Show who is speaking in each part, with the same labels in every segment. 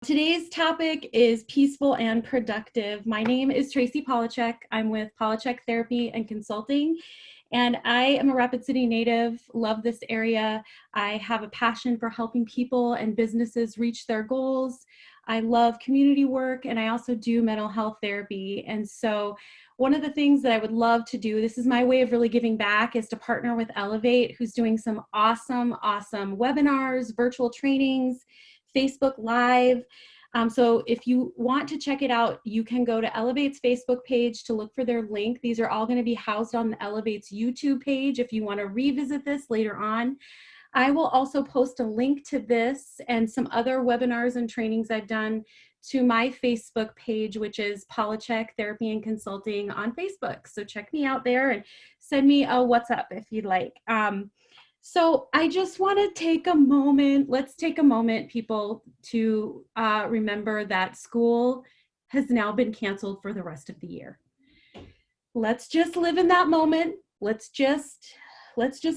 Speaker 1: Today's topic is peaceful and productive. My name is Tracy Palecek. I'm with Palecek Therapy and Consulting, and I am a Rapid City native, love this area. I have a passion for helping people and businesses reach their goals. I love community work, and I also do mental health therapy. And so one of the things that I would love to do, this is my way of really giving back, is to partner with Elevate, who's doing some awesome webinars, virtual trainings, Facebook Live. So if you want to check it out, you can go to Elevate's Facebook page to look for their link. These are all going to be housed on the Elevate's YouTube page if you want to revisit this later on. I will also post a link to this and some other webinars and trainings I've done to my Facebook page, which is Palecek Therapy and Consulting on Facebook. So check me out there and send me a what's up if you'd like. So I just want to take a moment, let's take a moment, people, to remember that school has now been canceled for the rest of the year. Let's just live in that moment. Let's just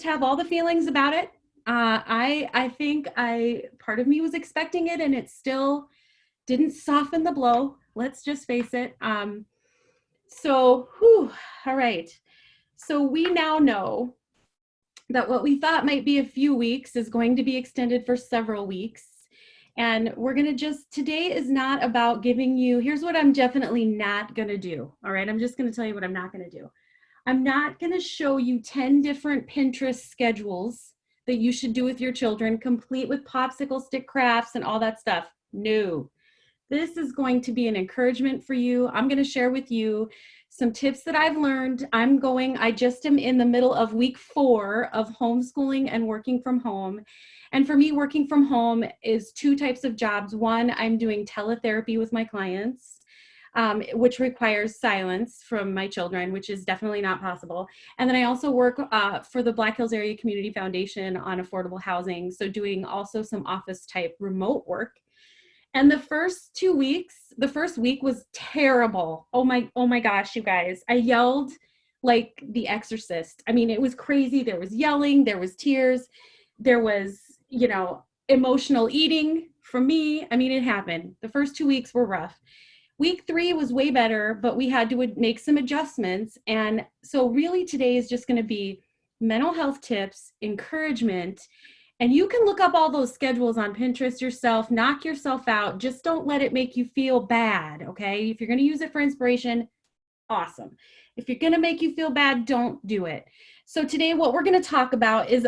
Speaker 1: have all the feelings about it. I think part of me was expecting it, and it still didn't soften the blow. Let's just face it. All right. So we now know that what we thought might be a few weeks is going to be extended for several weeks. And we're going to today is not about giving you, here's what I'm definitely not going to do. All right. I'm just going to tell you what I'm not going to do. I'm not going to show you 10 different Pinterest schedules that you should do with your children, complete with popsicle stick crafts and all that stuff. No. This is going to be an encouragement for you. I'm going to share with you some tips that I've learned. I just am in the middle of week 4 of homeschooling and working from home. And for me, working from home is 2 types of jobs. One, I'm doing teletherapy with my clients, which requires silence from my children, which is definitely not possible. And then I also work for the Black Hills Area Community Foundation on affordable housing. So doing also some office type remote work. And the first week was terrible. Oh my gosh, you guys. I yelled like The Exorcist. I mean, it was crazy. There was yelling, there was tears, there was, emotional eating from me. I mean, it happened. The first 2 weeks were rough. Week 3 was way better, but we had to make some adjustments. And so really today is just going to be mental health tips, encouragement. And you can look up all those schedules on Pinterest yourself, knock yourself out. Just don't let it make you feel bad, okay? If you're going to use it for inspiration, awesome. If you're going to make you feel bad, don't do it. So today what we're going to talk about is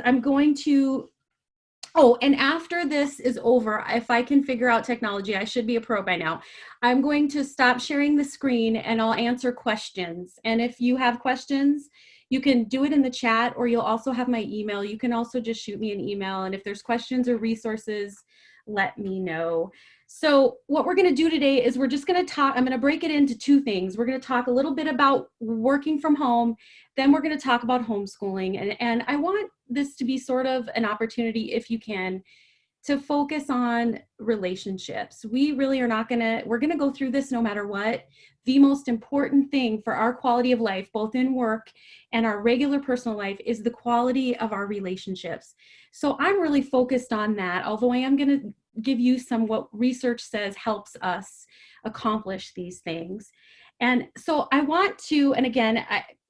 Speaker 1: and after this is over, if I can figure out technology, I should be a pro by now. I'm going to stop sharing the screen and I'll answer questions. And if you have questions, you can do it in the chat, or you'll also have my email. You can also just shoot me an email. And if there's questions or resources, let me know. So what we're going to do today is we're just going to talk. I'm going to break it into 2 things. We're going to talk a little bit about working from home. Then we're going to talk about homeschooling. And I want this to be sort of an opportunity, if you can, to focus on relationships. We really are we're going to go through this no matter what. The most important thing for our quality of life, both in work and our regular personal life, is the quality of our relationships. So I'm really focused on that, although I am going to give you some what research says helps us accomplish these things. And so I want to, and again,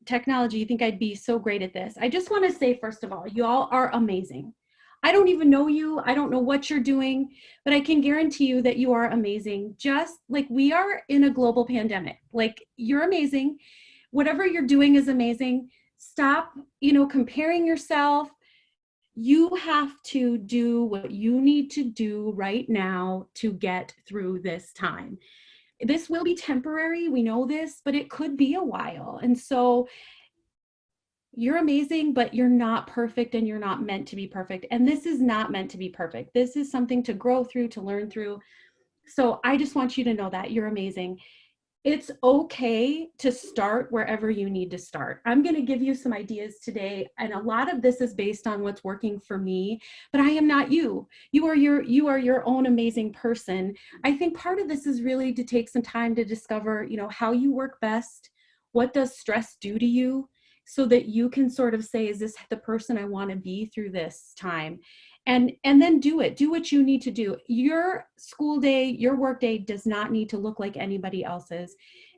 Speaker 1: technology, you think I'd be so great at this. I just want to say, first of all, you all are amazing. I don't even know you. I don't know what you're doing, but I can guarantee you that you are amazing. Just like we are in a global pandemic, like you're amazing. Whatever you're doing is amazing. Stop, comparing yourself. You have to do what you need to do right now to get through this time. This will be temporary. We know this, but it could be a while. And so you're amazing, but you're not perfect and you're not meant to be perfect. And this is not meant to be perfect. This is something to grow through, to learn through. So I just want you to know that you're amazing. It's okay to start wherever you need to start. I'm going to give you some ideas today, and a lot of this is based on what's working for me, but I am not you. You are your own amazing person. I think part of this is really to take some time to discover, how you work best. What does stress do to you? So that you can sort of say, is this the person I want to be through this time? and then do it. Do what you need to do. Your school day, your work day does not need to look like anybody else's.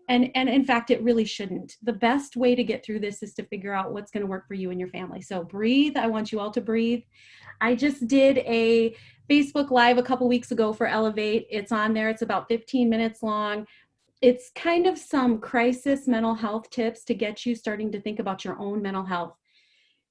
Speaker 1: And in fact, it really shouldn't. The best way to get through this is to figure out what's going to work for you and your family. So breathe. I want you all to breathe. I just did a Facebook Live a couple weeks ago for Elevate. It's on there. It's about 15 minutes long. It's kind of some crisis mental health tips to get you starting to think about your own mental health.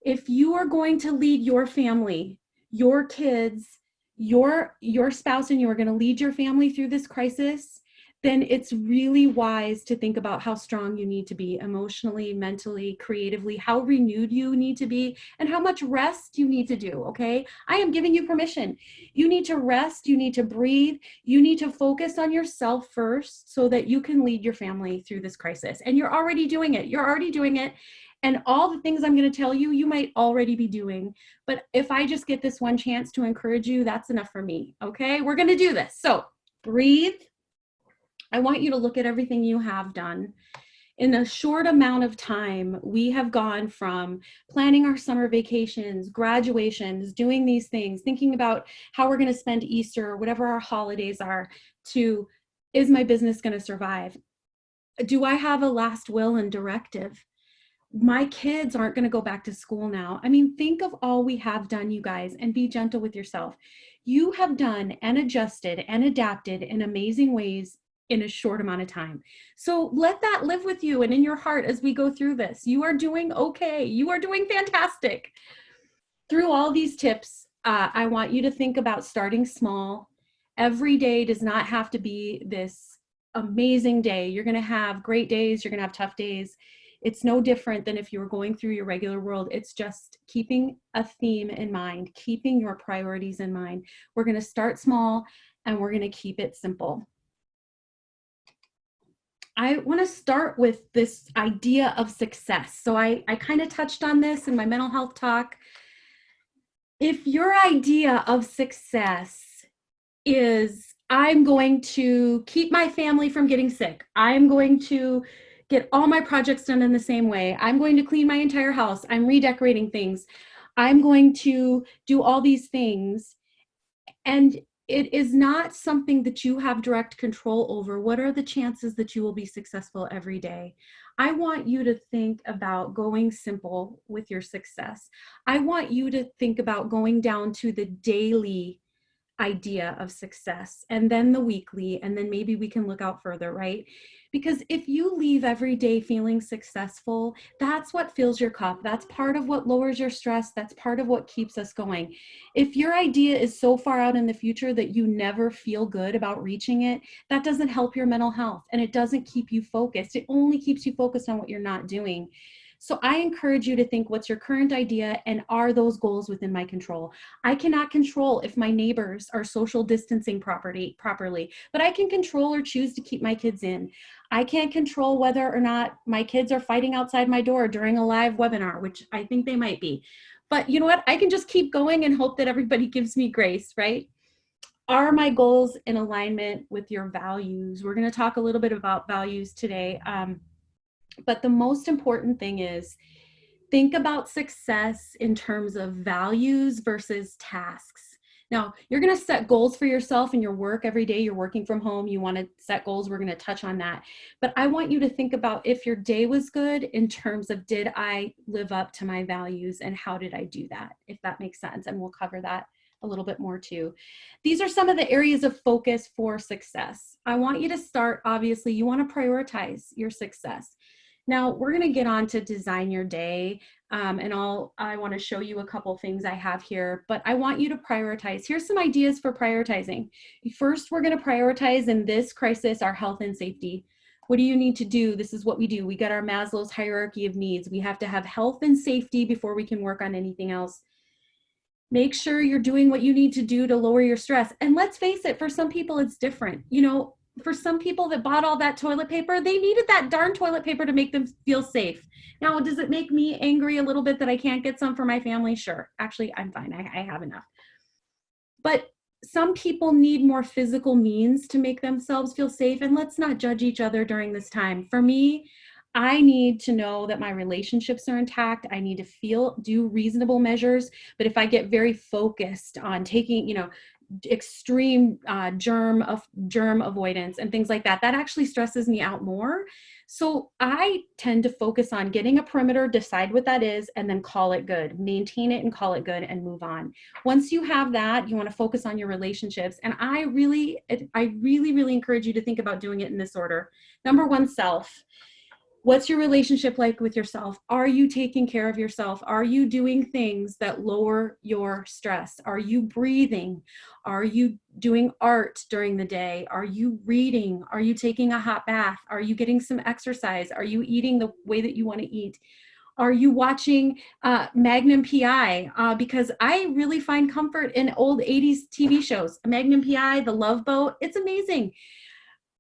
Speaker 1: If you are going to lead your family, your kids, your spouse, and you are going to lead your family through this crisis, then it's really wise to think about how strong you need to be emotionally, mentally, creatively, how renewed you need to be, and how much rest you need to do, okay? I am giving you permission. You need to rest, you need to breathe, you need to focus on yourself first so that you can lead your family through this crisis. And you're already doing it. You're already doing it. And all the things I'm going to tell you, you might already be doing. But if I just get this one chance to encourage you, that's enough for me, okay? We're going to do this. So breathe. I want you to look at everything you have done. In a short amount of time, we have gone from planning our summer vacations, graduations, doing these things, thinking about how we're going to spend Easter or whatever our holidays are, to, is my business going to survive? Do I have a last will and directive? My kids aren't going to go back to school now. I mean, think of all we have done, you guys, and be gentle with yourself. You have done and adjusted and adapted in amazing ways in a short amount of time. So let that live with you and in your heart as we go through this. You are doing okay. You are doing fantastic. Through all these tips, I want you to think about starting small. Every day does not have to be this amazing day. You're going to have great days. You're going to have tough days. It's no different than if you were going through your regular world. It's just keeping a theme in mind, keeping your priorities in mind. We're going to start small and we're going to keep it simple. I want to start with this idea of success. So I kind of touched on this in my mental health talk. If your idea of success is, I'm going to keep my family from getting sick, I'm going to get all my projects done in the same way, I'm going to clean my entire house, I'm redecorating things, I'm going to do all these things, and it is not something that you have direct control over, what are the chances that you will be successful every day? I want you to think about going simple with your success. I want you to think about going down to the daily idea of success, and then the weekly, and then maybe we can look out further, right? Because if you leave every day feeling successful, that's what fills your cup. That's part of what lowers your stress. That's part of what keeps us going. If your idea is so far out in the future that you never feel good about reaching it, that doesn't help your mental health, and it doesn't keep you focused. It only keeps you focused on what you're not doing. So I encourage you to think, what's your current idea, and are those goals within my control? I cannot control if my neighbors are social distancing properly, but I can control or choose to keep my kids in. I can't control whether or not my kids are fighting outside my door during a live webinar, which I think they might be. But you know what? I can just keep going and hope that everybody gives me grace, right? Are my goals in alignment with your values? We're going to talk a little bit about values today. But the most important thing is, think about success in terms of values versus tasks. Now, you're going to set goals for yourself in your work every day. You're working from home. You want to set goals. We're going to touch on that. But I want you to think about if your day was good in terms of, did I live up to my values and how did I do that? If that makes sense. And we'll cover that a little bit more too. These are some of the areas of focus for success. I want you to start, obviously, you want to prioritize your success. Now we're going to get on to design your day, and I want to show you a couple things I have here, but I want you to prioritize. Here's some ideas for prioritizing. First, we're going to prioritize in this crisis our health and safety. What do you need to do? This is what we do. We got our Maslow's hierarchy of needs. We have to have health and safety before we can work on anything else. Make sure you're doing what you need to do to lower your stress. And let's face it, for some people it's different. You know, for some people that bought all that toilet paper, they needed that darn toilet paper to make them feel safe. Now, does it make me angry a little bit that I can't get some for my family? Sure. Actually, I'm fine. I have enough. But some people need more physical means to make themselves feel safe. And let's not judge each other during this time. For me, I need to know that my relationships are intact. I need to do reasonable measures. But if I get very focused on taking, extreme germ avoidance and things like that, that actually stresses me out more. So I tend to focus on getting a perimeter, decide what that is, and then call it good, maintain it and call it good and move on. Once you have that, you want to focus on your relationships. And I really, really encourage you to think about doing it in this order. Number one, self. What's your relationship like with yourself? Are you taking care of yourself? Are you doing things that lower your stress? Are you breathing? Are you doing art during the day? Are you reading? Are you taking a hot bath? Are you getting some exercise? Are you eating the way that you want to eat? Are you watching Magnum PI? Because I really find comfort in old 80s TV shows. Magnum PI, The Love Boat, it's amazing.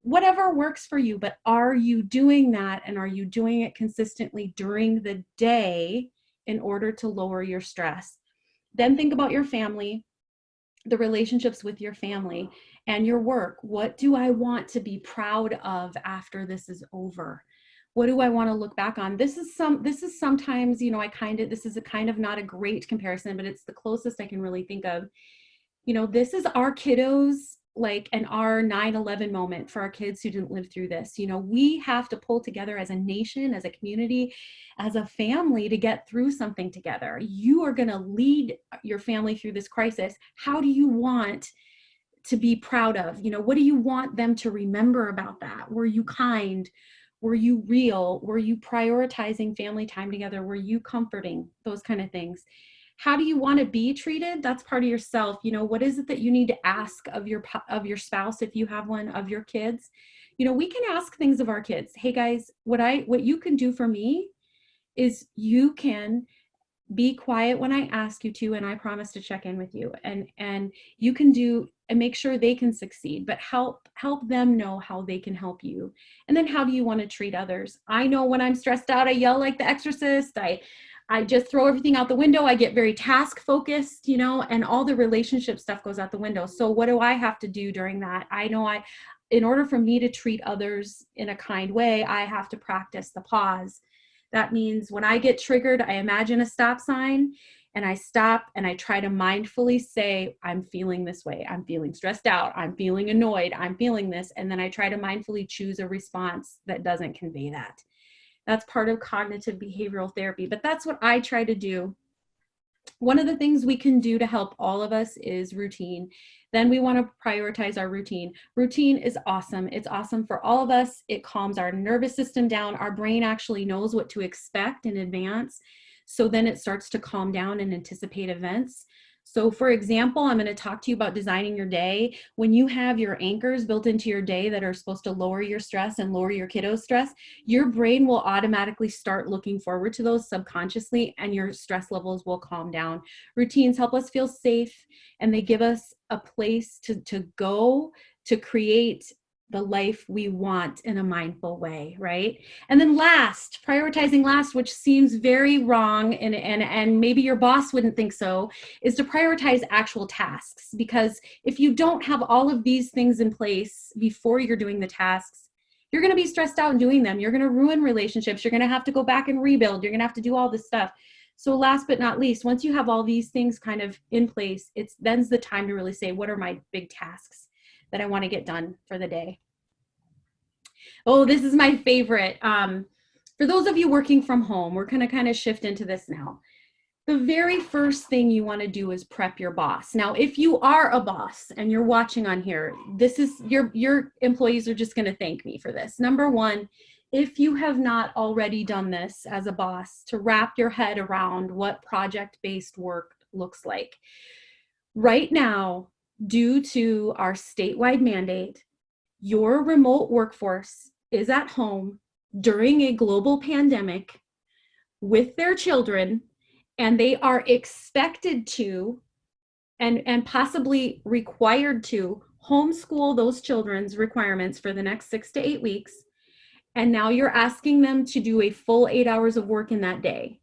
Speaker 1: Whatever works for you, but are you doing that, and are you doing it consistently during the day in order to lower your stress? Then think about your family, the relationships with your family, and your work. What do I want to be proud of after this is over? What do I want to look back on? This is sometimes, this is a kind of not a great comparison, but it's the closest I can really think of. This is our kiddos, like, and our 9/11 moment for our kids who didn't live through this. We have to pull together as a nation, as a community, as a family to get through something together. You are going to lead your family through this crisis. How do you want to be proud of? What do you want them to remember about that? Were you kind? Were you real? Were you prioritizing family time together? Were you comforting? Those kind of things. How do you want to be treated? That's part of yourself. What is it that you need to ask of your spouse, if you have one, of your kids? We can ask things of our kids. Hey guys, what you can do for me is you can be quiet when I ask you to, and I promise to check in with you, and you can do and make sure they can succeed, but help them know how they can help you. And then how do you want to treat others? I know when I'm stressed out, I yell like the exorcist. I just throw everything out the window. I get very task focused, and all the relationship stuff goes out the window. So what do I have to do during that? I know in order for me to treat others in a kind way, I have to practice the pause. That means when I get triggered, I imagine a stop sign and I stop and I try to mindfully say, I'm feeling this way. I'm feeling stressed out. I'm feeling annoyed. I'm feeling this. And then I try to mindfully choose a response that doesn't convey that. That's part of cognitive behavioral therapy, but that's what I try to do. One of the things we can do to help all of us is routine. Then we want to prioritize our routine. Routine is awesome. It's awesome for all of us. It calms our nervous system down. Our brain actually knows what to expect in advance. So then it starts to calm down and anticipate events. So for example, I'm going to talk to you about designing your day. When you have your anchors built into your day that are supposed to lower your stress and lower your kiddos' stress, your brain will automatically start looking forward to those subconsciously, and your stress levels will calm down. Routines help us feel safe, and they give us a place to go to create the life we want in a mindful way, right? And then last, prioritizing last, which seems very wrong, and maybe your boss wouldn't think so, is to prioritize actual tasks. Because if you don't have all of these things in place before you're doing the tasks, you're going to be stressed out in doing them. You're going to ruin relationships. You're going to have to go back and rebuild. You're going to have to do all this stuff. So last but not least, once you have all these things kind of in place, then's the time to really say, what are my big tasks that I want to get done for the day? Oh, this is my favorite. For those of you working from home, we're going to kind of shift into this now. The very first thing you want to do is prep your boss. Now, if you are a boss and you're watching on here, this is your employees are just going to thank me for this. Number one, if you have not already done this as a boss, to wrap your head around what project-based work looks like. Right now, due to our statewide mandate, your remote workforce is at home during a global pandemic with their children, and they are expected to and possibly required to homeschool those children's requirements for the next 6 to 8 weeks. And now you're asking them to do a full 8 hours of work in that day.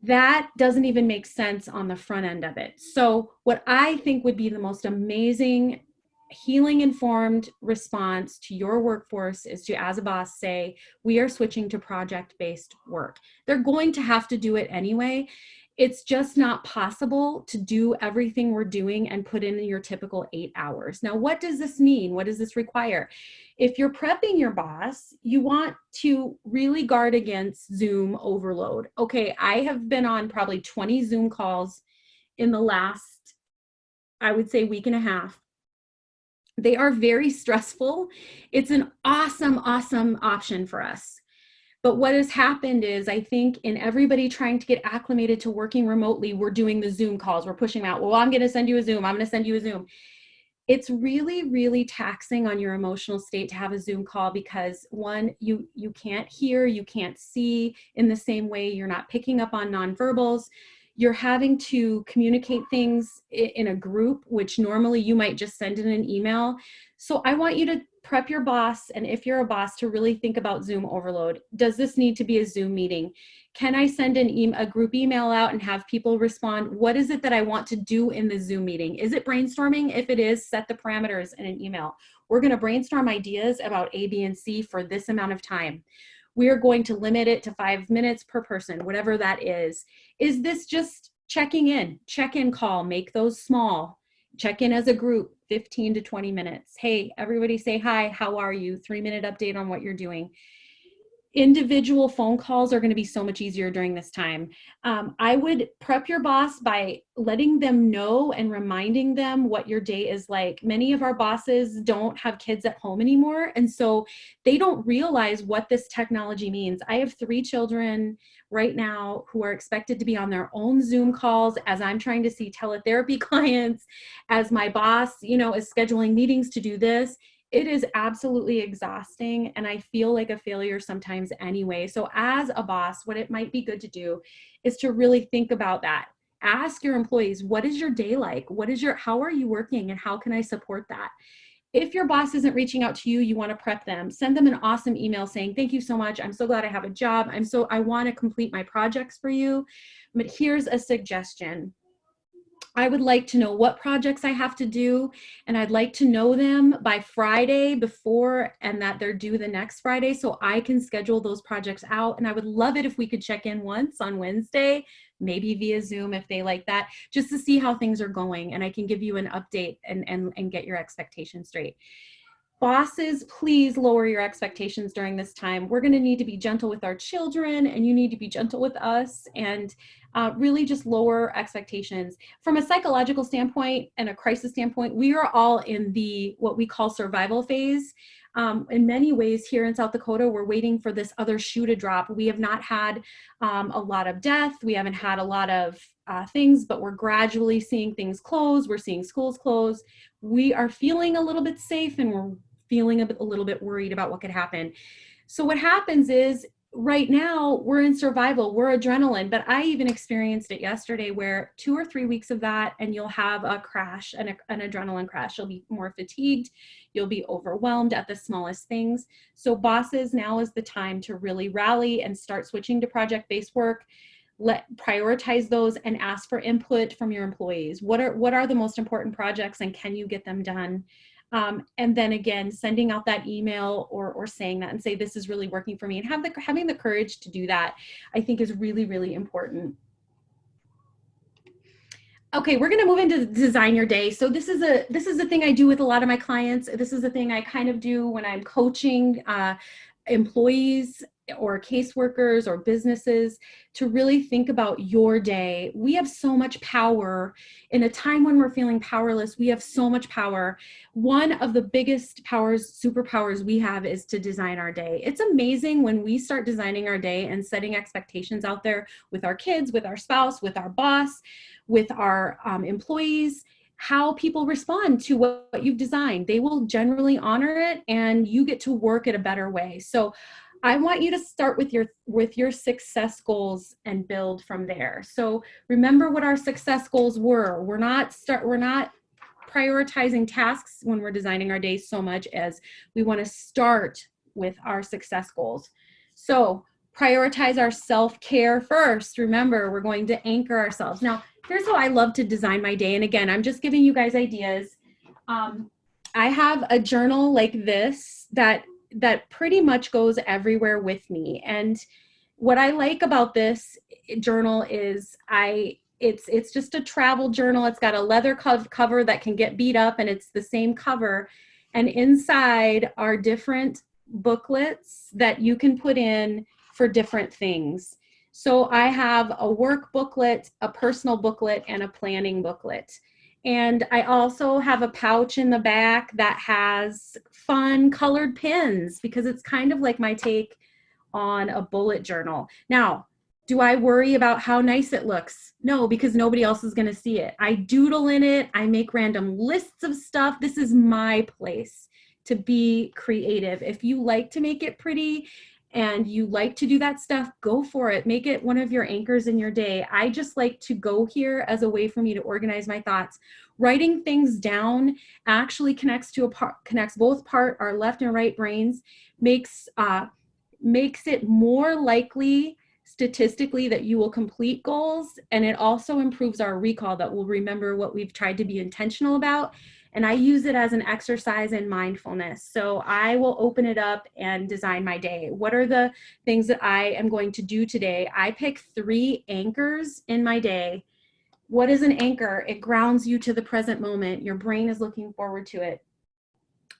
Speaker 1: That doesn't even make sense on the front end of it. So what I think would be the most amazing healing informed response to your workforce is to, as a boss, say, we are switching to project-based work. They're going to have to do it anyway. It's just not possible to do everything we're doing and put in your typical 8 hours. Now, what does this mean? What does this require? If you're prepping your boss, you want to really guard against Zoom overload. Okay, I have been on probably 20 Zoom calls in the last, I would say, week and a half. They are very stressful. It's an awesome, awesome option for us. But what has happened is, I think in everybody trying to get acclimated to working remotely, we're doing the Zoom calls. We're pushing out, well, I'm going to send you a Zoom. I'm going to send you a Zoom. It's really, really taxing on your emotional state to have a Zoom call because, one, you can't hear, you can't see in the same way. You're not picking up on nonverbals. You're having to communicate things in a group, which normally you might just send in an email. So I want you to prep your boss, and if you're a boss, to really think about Zoom overload. Does this need to be a Zoom meeting? Can I send a group email out and have people respond? What is it that I want to do in the Zoom meeting? Is it brainstorming? If it is, set the parameters in an email. We're going to brainstorm ideas about A, B, and C for this amount of time. We are going to limit it to 5 minutes per person, whatever that is. Is this just checking in? Check-in call, make those small. Check in as a group, 15 to 20 minutes. Hey, everybody say hi, how are you? 3-minute update on what you're doing. Individual phone calls are going to be so much easier during this time. I would prep your boss by letting them know and reminding them what your day is like. Many of our bosses don't have kids at home anymore, and so they don't realize what this technology means. I have 3 children right now who are expected to be on their own Zoom calls as I'm trying to see teletherapy clients, as my boss, is scheduling meetings to do this. It is absolutely exhausting, and I feel like a failure sometimes anyway. So as a boss, what it might be good to do is to really think about that. Ask your employees, what is your day like? How are you working, and how can I support that? If your boss isn't reaching out to you, you want to prep them. Send them an awesome email saying, thank you so much. I'm so glad I have a job. I want to complete my projects for you. But here's a suggestion. I would like to know what projects I have to do, and I'd like to know them by Friday before, and that they're due the next Friday, so I can schedule those projects out. And I would love it if we could check in once on Wednesday, maybe via Zoom if they like that, just to see how things are going, and I can give you an update and get your expectations straight. Bosses, please lower your expectations during this time. We're going to need to be gentle with our children, and you need to be gentle with us, and really just lower expectations. From a psychological standpoint and a crisis standpoint, we are all in what we call survival phase. In many ways here in South Dakota, we're waiting for this other shoe to drop. We have not had a lot of death. We haven't had a lot of things, but we're gradually seeing things close. We're seeing schools close. We are feeling a little bit safe, and we're feeling a little bit worried about what could happen. So what happens is, right now we're in survival, we're adrenaline, but I even experienced it yesterday where 2 or 3 weeks of that and you'll have a crash, an adrenaline crash. You'll be more fatigued, you'll be overwhelmed at the smallest things. So bosses, now is the time to really rally and start switching to project-based work. Prioritize those and ask for input from your employees. What are the most important projects, and can you get them done? And then again, sending out that email or saying that and say, this is really working for me, and having the courage to do that, I think, is really, really important. Okay, we're going to move into design your day. So this is a thing I do with a lot of my clients. This is a thing I kind of do when I'm coaching employees or caseworkers or businesses, to really think about your day. We have so much power in a time when we're feeling powerless. We have so much power. One of the biggest superpowers we have is to design our day. It's amazing when we start designing our day and setting expectations out there with our kids, with our spouse, with our boss, with our employees, how people respond to what you've designed. They will generally honor it, and you get to work in a better way. So I want you to start with your success goals and build from there. So remember what our success goals were. We're not prioritizing tasks when we're designing our days so much as we want to start with our success goals. So prioritize our self-care first. Remember, we're going to anchor ourselves. Now, here's how I love to design my day. And again, I'm just giving you guys ideas. I have a journal like this that pretty much goes everywhere with me. And what I like about this journal is it's just a travel journal. It's got a leather cover that can get beat up, and it's the same cover. And inside are different booklets that you can put in for different things. So I have a work booklet, a personal booklet, and a planning booklet. And I also have a pouch in the back that has fun colored pins because it's kind of like my take on a bullet journal. Now, do I worry about how nice it looks? No, because nobody else is going to see it. I doodle in it. I make random lists of stuff. This is my place to be creative. If you like to make it pretty and you like to do that stuff, go for it. Make it one of your anchors in your day. I just like to go here as a way for me to organize my thoughts. Writing things down actually connects both our left and right brains, makes it more likely statistically that you will complete goals. And it also improves our recall, that we'll remember what we've tried to be intentional about. And I use it as an exercise in mindfulness. So I will open it up and design my day. What are the things that I am going to do today? I pick 3 anchors in my day. What is an anchor? It grounds you to the present moment. Your brain is looking forward to it.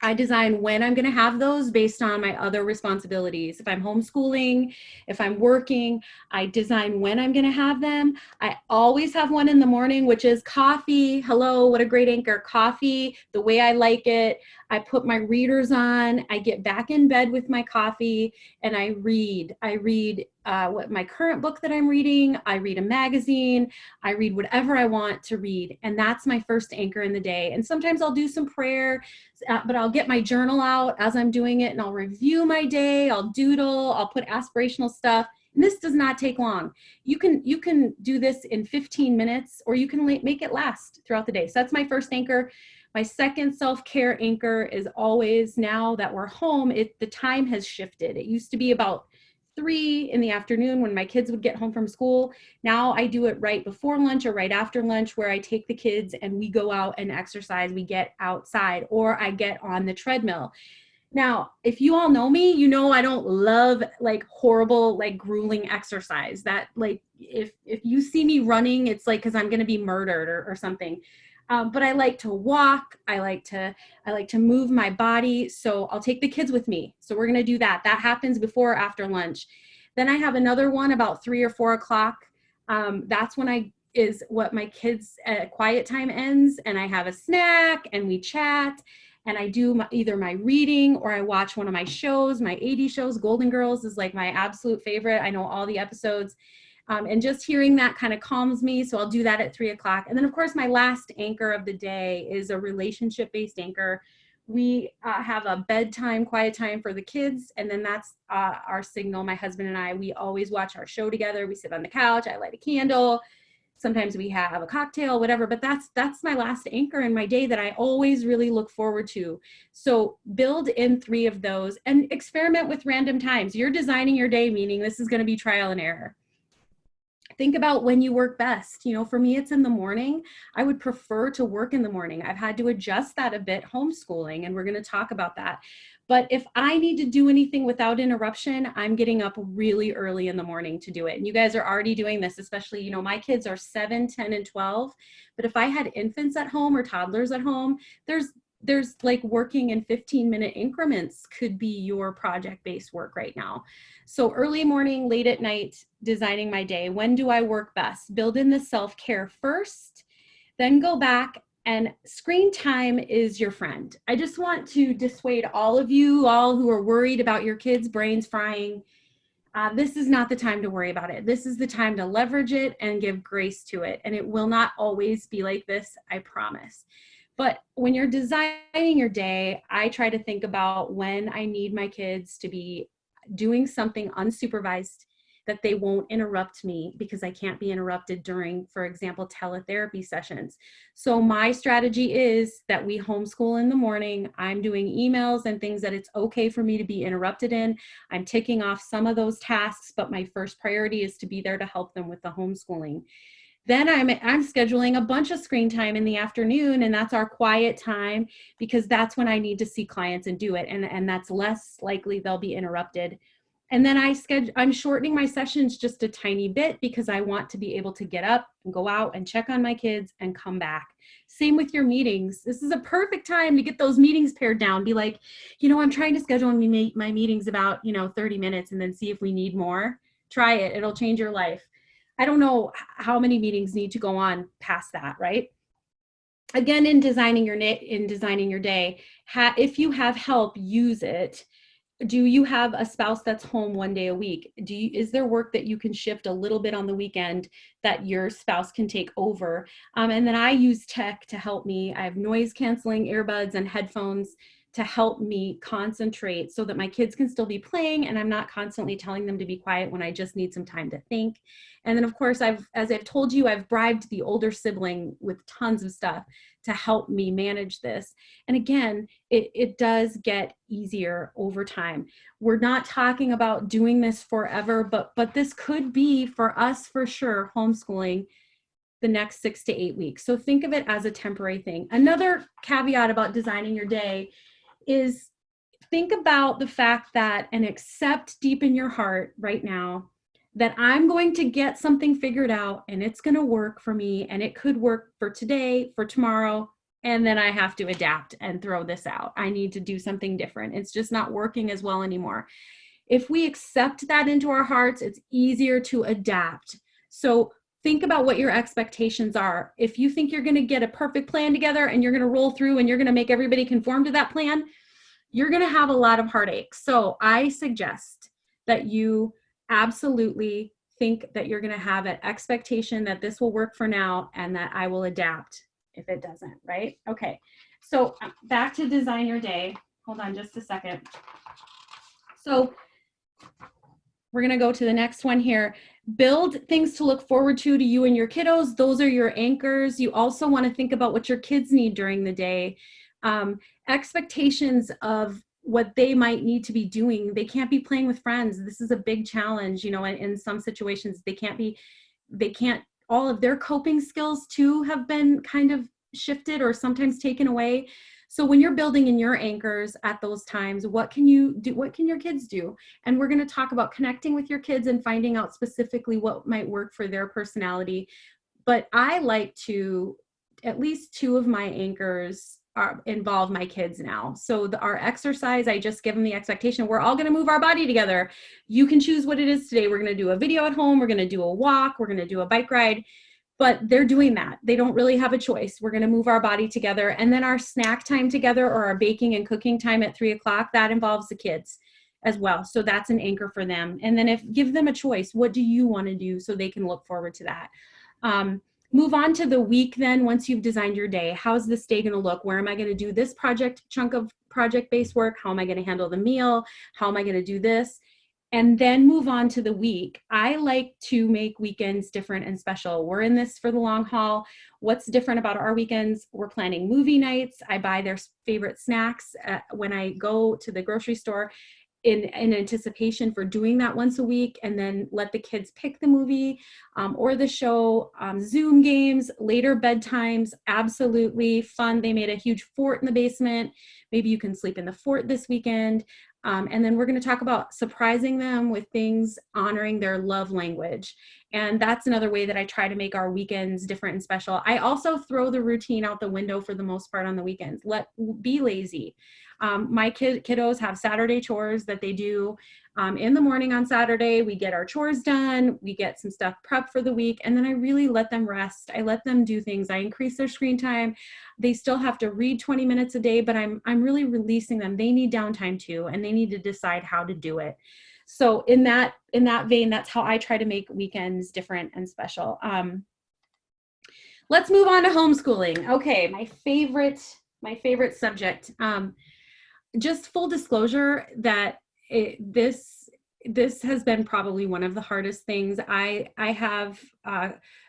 Speaker 1: I design when I'm going to have those based on my other responsibilities. If I'm homeschooling, if I'm working, I design when I'm going to have them. I always have one in the morning, which is coffee. Hello, what a great anchor. Coffee, the way I like it. I put my readers on. I get back in bed with my coffee and I read. I read what my current book that I'm reading. I read a magazine. I read whatever I want to read. And that's my first anchor in the day. And sometimes I'll do some prayer, but I'll get my journal out as I'm doing it and I'll review my day. I'll doodle. I'll put aspirational stuff. And this does not take long. You can do this in 15 minutes, or you can make it last throughout the day. So that's my first anchor. My second self-care anchor is always, now that we're home, the time has shifted. It used to be about 3 in the afternoon when my kids would get home from school. Now I do it right before lunch or right after lunch, where I take the kids and we go out and exercise. We get outside, or I get on the treadmill. Now, if you all know me, you know I don't love like horrible, like grueling exercise. That, like, if you see me running, it's like because I'm going to be murdered or something. But I like to walk. I like to move my body. So I'll take the kids with me. So we're going to do that. That happens before or after lunch. Then I have another one about 3 or 4 o'clock. That's when is what my kids' quiet time ends, and I have a snack and we chat. And I do either my reading or I watch one of my shows, my 80s shows. Golden Girls is like my absolute favorite. I know all the episodes. And just hearing that kind of calms me. So I'll do that at 3 o'clock. And then, of course, my last anchor of the day is a relationship-based anchor. We have a bedtime, quiet time for the kids. And then that's our signal. My husband and I, we always watch our show together. We sit on the couch. I light a candle. Sometimes we have a cocktail, whatever, but that's my last anchor in my day that I always really look forward to. So build in 3 of those and experiment with random times. You're designing your day, meaning this is going to be trial and error. Think about when you work best. You know, for me, it's in the morning. I would prefer to work in the morning. I've had to adjust that a bit homeschooling, and we're going to talk about that. But if I need to do anything without interruption, I'm getting up really early in the morning to do it. And you guys are already doing this, especially, you know, my kids are 7, 10, and 12. But if I had infants at home or toddlers at home, there's like working in 15-minute increments could be your project-based work right now. So early morning, late at night, designing my day. When do I work best? Build in the self-care first, then go back. And screen time is your friend. I just want to dissuade all of you all who are worried about your kids' brains frying. This is not the time to worry about it. This is the time to leverage it and give grace to it. And it will not always be like this, I promise. But when you're designing your day, I try to think about when I need my kids to be doing something unsupervised, that they won't interrupt me because I can't be interrupted during, for example, teletherapy sessions. So my strategy is that we homeschool in the morning. I'm doing emails and things that it's okay for me to be interrupted in. I'm ticking off some of those tasks, but my first priority is to be there to help them with the homeschooling. Then I'm scheduling a bunch of screen time in the afternoon, and that's our quiet time, because that's when I need to see clients and do it. And that's less likely they'll be interrupted. And then I'm shortening my sessions just a tiny bit because I want to be able to get up and go out and check on my kids and come back. Same with your meetings. This is a perfect time to get those meetings pared down. Be like, I'm trying to schedule my meetings about, 30 minutes and then see if we need more. Try it. It'll change your life. I don't know how many meetings need to go on past that, right? Again, in designing your day, if you have help, use it. Do you have a spouse that's home one day a week? Is there work that you can shift a little bit on the weekend that your spouse can take over? And then I use tech to help me. I have noise canceling earbuds and headphones to help me concentrate so that my kids can still be playing and I'm not constantly telling them to be quiet when I just need some time to think. And then of course, as I've told you, I've bribed the older sibling with tons of stuff to help me manage this. And again, it does get easier over time. We're not talking about doing this forever, but this could be for us for sure, homeschooling the next 6 to 8 weeks. So think of it as a temporary thing. Another caveat about designing your day is think about the fact that, and accept deep in your heart right now, that I'm going to get something figured out and it's going to work for me, and it could work for today, for tomorrow, and then I have to adapt and throw this out. I need to do something different. It's just not working as well anymore. If we accept that into our hearts, it's easier to adapt. So think about what your expectations are. If you think you're going to get a perfect plan together and you're going to roll through and you're going to make everybody conform to that plan, you're going to have a lot of heartache. So I suggest that you absolutely think that you're going to have an expectation that this will work for now and that I will adapt if it doesn't, right? Okay, so back to design your day. Hold on just a second. So we're going to go to the next one here. Build things to look forward to you and your kiddos. Those are your anchors. You also want to think about what your kids need during the day. Expectations of what they might need to be doing. They can't be playing with friends. This is a big challenge, in some situations they can't, all of their coping skills too have been kind of shifted or sometimes taken away. So when you're building in your anchors at those times, what can you do? What can your kids do? And we're going to talk about connecting with your kids and finding out specifically what might work for their personality. But I like to, at least 2 of my anchors involve my kids now. So our exercise, I just give them the expectation, we're all going to move our body together. You can choose what it is today. We're going to do a video at home. We're going to do a walk. We're going to do a bike ride. But they're doing that. They don't really have a choice. We're going to move our body together. And then our snack time together, or our baking and cooking time at 3 o'clock, that involves the kids as well. So that's an anchor for them. And then give them a choice. What do you want to do so they can look forward to that? Move on to the week then. Once you've designed your day, how's this day going to look? Where am I going to do this chunk of project-based work? How am I going to handle the meal? How am I going to do this? And then move on to the week. I like to make weekends different and special. We're in this for the long haul. What's different about our weekends? We're planning movie nights. I buy their favorite snacks when I go to the grocery store in anticipation for doing that once a week, and then let the kids pick the movie or the show. Zoom games, later bedtimes, absolutely fun. They made a huge fort in the basement. Maybe you can sleep in the fort this weekend. And then we're going to talk about surprising them with things honoring their love language. And that's another way that I try to make our weekends different and special. I also throw the routine out the window for the most part on the weekends. Be lazy. My kiddos have Saturday chores that they do in the morning on Saturday. We get our chores done. We get some stuff prepped for the week. And then I really let them rest. I let them do things. I increase their screen time. They still have to read 20 minutes a day, but I'm really releasing them. They need downtime too, and they need to decide how to do it. So in that vein, that's how I try to make weekends different and special. Let's move on to homeschooling. Okay, my favorite subject. Just full disclosure that this has been probably one of the hardest things. I have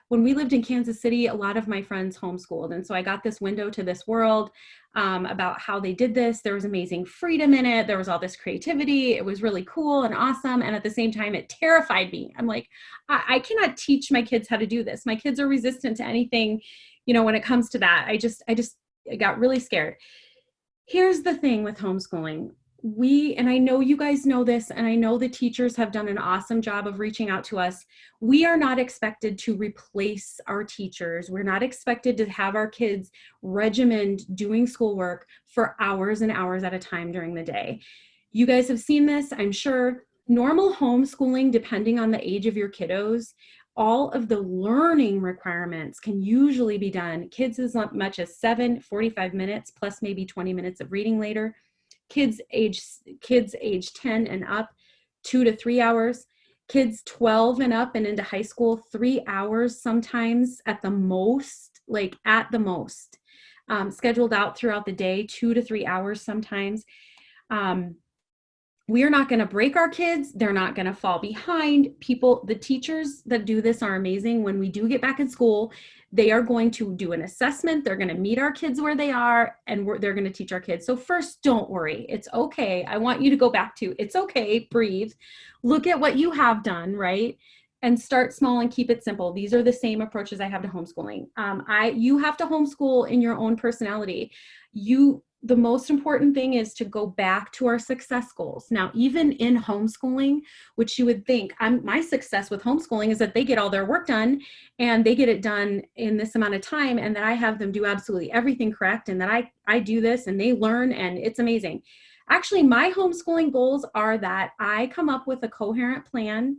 Speaker 1: when we lived in Kansas City, a lot of my friends homeschooled. And so I got this window to this world about how they did this. There was amazing freedom in it. There was all this creativity. It was really cool and awesome. And at the same time, it terrified me. I'm like, I cannot teach my kids how to do this. My kids are resistant to anything, you know, when it comes to that. I got really scared. Here's the thing with homeschooling. And I know you guys know this, and I know the teachers have done an awesome job of reaching out to us. We are not expected to replace our teachers. We're not expected to have our kids regimented doing schoolwork for hours and hours at a time during the day. You guys have seen this, I'm sure. Normal homeschooling, depending on the age of your kiddos, all of the learning requirements can usually be done. Kids as much as 45 minutes, plus maybe 20 minutes of reading later. Kids age 10 and up, 2 to 3 hours. Kids 12 and up and into high school, 3 hours sometimes at the most, scheduled out throughout the day, 2 to 3 hours sometimes. We are not going to break our kids. They're not going to fall behind. The teachers that do this are amazing. When we do get back in school, they are going to do an assessment. They're going to meet our kids where they are, and they're going to teach our kids. So first, don't worry. It's okay. I want you to go back to, it's okay, breathe. Look at what you have done, right? And start small and keep it simple. These are the same approaches I have to homeschooling. You have to homeschool in your own personality. The most important thing is to go back to our success goals. Now, even in homeschooling, which you would think, my success with homeschooling is that they get all their work done and they get it done in this amount of time, and that I have them do absolutely everything correct, and that I do this and they learn, and it's amazing. Actually, my homeschooling goals are that I come up with a coherent plan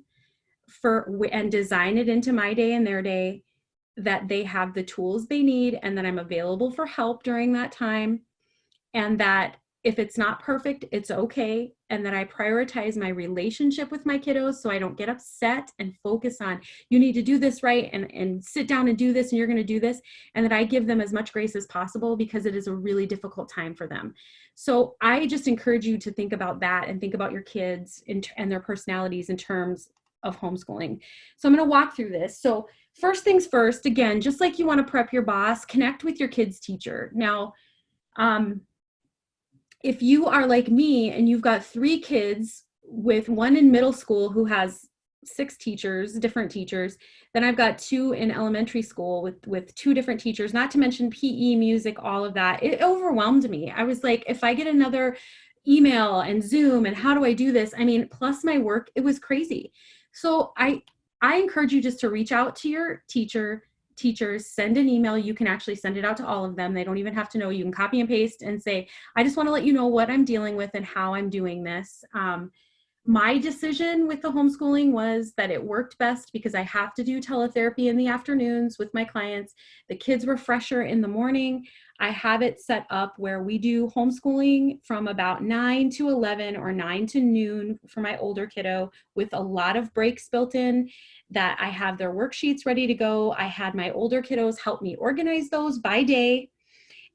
Speaker 1: and design it into my day and their day, that they have the tools they need, and that I'm available for help during that time. And that if it's not perfect, it's okay. And that I prioritize my relationship with my kiddos so I don't get upset and focus on, you need to do this right, and sit down and do this, and you're going to do this. And that I give them as much grace as possible, because it is a really difficult time for them. So I just encourage you to think about that and think about your kids and their personalities in terms of homeschooling. So I'm going to walk through this. So first things first, again, just like you want to prep your boss, connect with your kid's teacher. Now, if you are like me and you've got 3 kids, with one in middle school who has 6 teachers, different teachers, then I've got 2 in elementary school with 2 different teachers, not to mention PE, music, all of that. It overwhelmed me. I was like, if I get another email and Zoom, and how do I do this? I mean, plus my work, it was crazy. So I encourage you just to reach out to your teachers, send an email. You can actually send it out to all of them. They don't even have to know. You can copy and paste and say, I just want to let you know what I'm dealing with and how I'm doing this. My decision with the homeschooling was that it worked best because I have to do teletherapy in the afternoons with my clients. The kids were fresher in the morning. I have it set up where we do homeschooling from about 9 to 11 or 9 to noon for my older kiddo, with a lot of breaks built in, that I have their worksheets ready to go. I had my older kiddos help me organize those by day,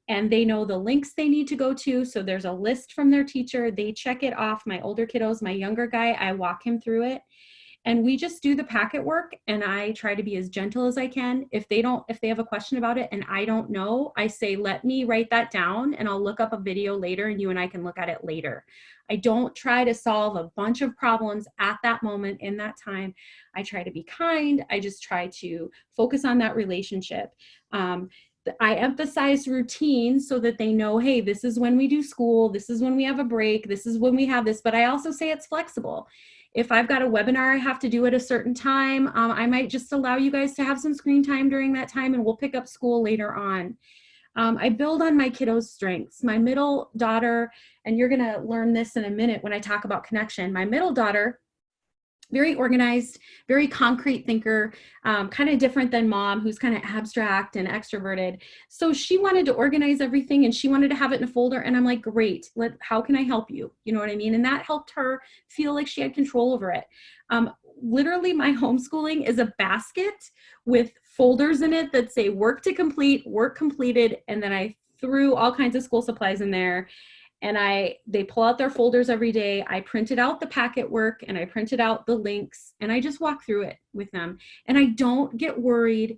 Speaker 1: and they know the links they need to go to. So there's a list from their teacher. They check it off. My older kiddos, my younger guy, I walk him through it. And we just do the packet work, and I try to be as gentle as I can. If they have a question about it and I don't know, I say, let me write that down and I'll look up a video later and you and I can look at it later. I don't try to solve a bunch of problems at that moment in that time. I try to be kind. I just try to focus on that relationship. I emphasize routine so that they know, hey, this is when we do school, this is when we have a break, this is when we have this, but I also say it's flexible. If I've got a webinar I have to do at a certain time, I might just allow you guys to have some screen time during that time, and we'll pick up school later on. I build on my kiddos' strengths. My middle daughter, and you're gonna learn this in a minute when I talk about connection, my middle daughter, very organized, very concrete thinker, kind of different than mom, who's kind of abstract and extroverted. So she wanted to organize everything and she wanted to have it in a folder. And I'm like, great, how can I help you? You know what I mean? And that helped her feel like she had control over it. Literally, my homeschooling is a basket with folders in it that say work to complete, work completed. And then I threw all kinds of school supplies in there. And they pull out their folders every day. I printed out the packet work and I printed out the links, and I just walk through it with them. And I don't get worried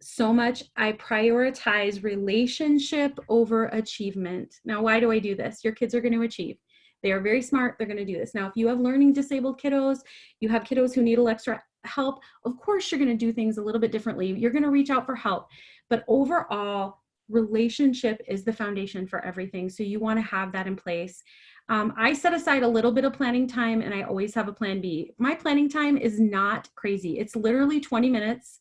Speaker 1: so much. I prioritize relationship over achievement. Now, why do I do this? Your kids are going to achieve. They are very smart. They're going to do this. Now, if you have learning disabled kiddos, you have kiddos who need a little extra help, of course, you're going to do things a little bit differently. You're going to reach out for help. But overall, relationship is the foundation for everything. So you want to have that in place. I set aside a little bit of planning time, and I always have a plan B. My planning time is not crazy. It's literally 20 minutes